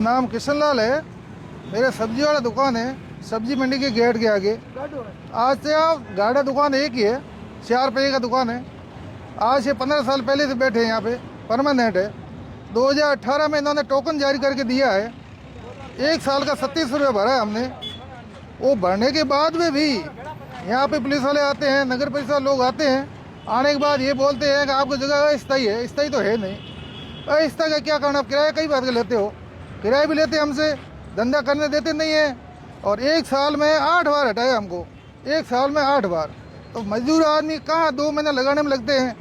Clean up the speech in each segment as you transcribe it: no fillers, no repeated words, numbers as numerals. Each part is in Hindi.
नाम किशन लाल है। मेरे सब्जी वाला दुकान है, सब्जी मंडी के गेट के आगे। आज से आप गाड़ा दुकान एक ही है, 4 रुपये का दुकान है। आज से 15 साल पहले से बैठे हैं यहाँ पे, परमानेंट है। 2018 में इन्होंने टोकन जारी करके दिया है। 1 साल का 37 रुपये भरा है हमने। वो भरने के बाद में भी यहाँ पे पुलिस वाले आते हैं, नगर परिषद लोग आते हैं। आने के बाद ये बोलते हैं कि आपकी जगह अस्थायी है। स्थायी तो है नहीं, अस्थायी का क्या करना, आप किराया कई बार के लेते हो, किराया भी लेते हमसे, धंधा करने देते नहीं है। और 1 साल में 8 बार हटाया हमको, 1 साल में 8 बार। तो मजदूर आदमी कहाँ 2 महीने लगाने में लगते हैं,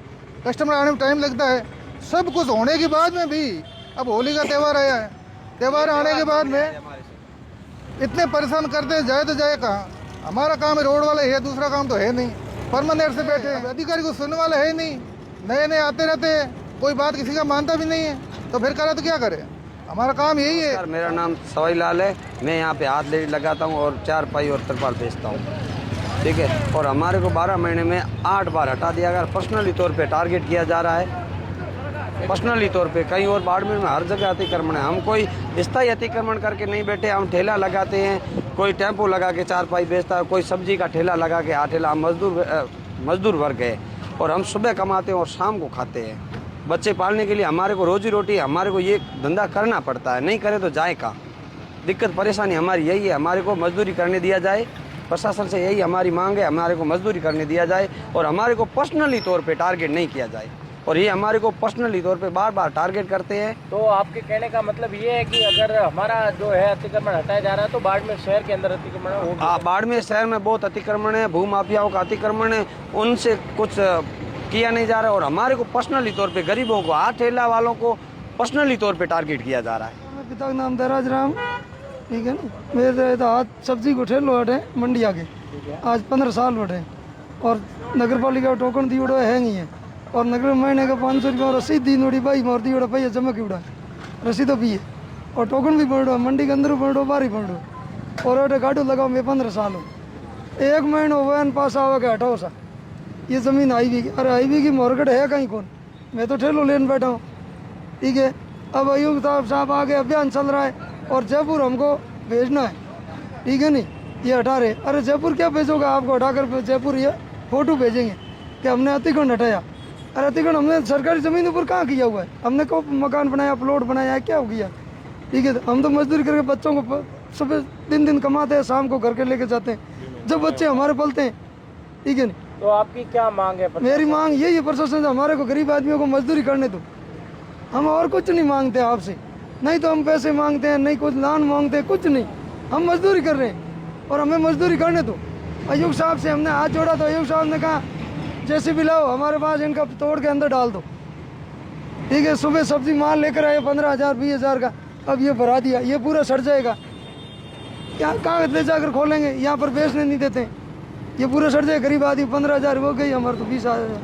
कस्टमर आने में टाइम लगता है। सब कुछ होने के बाद में भी अब होली का त्यौहार आया है, त्यौहार आने के बाद में इतने परेशान करते हैं, जाए तो जाए कहाँ। हमारा काम है रोड वाले है, दूसरा काम तो है नहीं। परमानेंट से बैठे हैं, अधिकारी को सुनने वाला है नहीं, नए नए आते रहते हैं, कोई बात किसी का मानता भी नहीं है। तो फिर करा तो क्या करे, हमारा काम यही है। सर मेरा नाम सवाई लाल है। मैं यहाँ पे हाथ लेडी लगाता हूँ और चारपाई और तिरपाल बेचता हूँ, ठीक है। और हमारे को 12 महीने में 8 बार हटा दिया गया। पर्सनली तौर पे टारगेट किया जा रहा है, पर्सनली तौर पे। कहीं और बाड़मेर में हर जगह अतिक्रमण है। हम कोई स्थायी अतिक्रमण करके नहीं बैठे। हम ठेला लगाते हैं, कोई टेम्पो लगा के चारपाई बेचता है, कोई सब्जी का ठेला लगा के ठेला। हम मजदूर वर्ग है और हम सुबह कमाते हैं और शाम को खाते हैं। बच्चे पालने के लिए हमारे को रोजी रोटी, हमारे को ये धंधा करना पड़ता है, नहीं करे तो जाए का। दिक्कत परेशानी हमारी यही है, हमारे को मजदूरी करने दिया जाए। प्रशासन से यही हमारी मांग है, हमारे को मजदूरी करने दिया जाए और हमारे को पर्सनली तौर पे टारगेट नहीं किया जाए। और ये हमारे को पर्सनली तौर पे बार बार टारगेट करते हैं। तो आपके कहने का मतलब ये है कि अगर हमारा जो है अतिक्रमण हटाया जा रहा है तो बाड़मेर शहर के अंदर अतिक्रमण होगा। बाड़मेर शहर में बहुत अतिक्रमण है, भूमाफियाओं का अतिक्रमण है, उनसे कुछ किया नहीं जा रहा है। और हमारे को पर्सनली तौर पे गरीबों को, ठेला वालों को पर्सनली तौर पे टारगेट किया जा रहा है। मेरे पिता का नाम दराज राम, ठीक है ना। मेरे तो हाथ सब्जी को ठेलो हटे मंडी आगे, आज 15 साल बैठे। और नगर पालिका टोकन दी उड़ा है नहीं है। और नगर महीने का 500 रुपया रसीद दी नोड़ी भाई मोर दी उड़ा पैसा जमा की उड़ा रसीद भी है। और टोकन भी पड़ो, मंडी के अंदर पड़ो, बाहर ही पड़ो। और अटे गाड़ू लगाओ, मैं 15 साल हो, 1 महीना वैन पास आवे के हटाओ सा। ये ज़मीन हाईवे की, अरे हाईवे की मोरगट है कहीं कौन, मैं तो ठेलो लेने बैठा हूँ, ठीक है। अब अयूब साहब आगे अभियान चल रहा है और जयपुर हमको भेजना है, ठीक है नहीं, ये हटा रहे। अरे जयपुर क्या भेजोगे, आपको हटाकर जयपुर ये फोटो भेजेंगे कि हमने अतिक्रमण हटाया। अरे अतिक्रमण हमने सरकारी ज़मीन ऊपर कहाँ किया हुआ है, हमने को मकान बनाया, प्लॉट बनाया है, क्या हो गया, ठीक है। हम तो मजदूरी करके बच्चों को सुबह दिन कमाते हैं, शाम को घर के लेके जाते हैं, जब बच्चे हमारे पलते हैं, ठीक है नहीं। तो आपकी क्या मांग है? मेरी मांग यही है प्रशासन से, हमारे को गरीब आदमियों को मजदूरी करने दो। हम और कुछ नहीं मांगते आपसे, नहीं तो हम पैसे मांगते हैं, नहीं कुछ लान मांगते हैं, कुछ नहीं। हम मजदूरी कर रहे हैं और हमें मजदूरी करने दो। अयूब साहब से हमने हाथ जोड़ा तो अयूब साहब ने कहा जैसे भी लाओ हमारे पास, इनका तोड़ के अंदर डाल दो, ठीक है। सुबह सब्जी माल लेकर आए 15,000 20,000 का, अब ये भरा दिया, ये पूरा सड़ जाएगा। क्या कागज ले जाकर खोलेंगे, यहाँ पर बेचने नहीं देते, ये पूरा सड़ जाए। गरीब आदमी 15,000 हो गई, हमारे तो 20,000।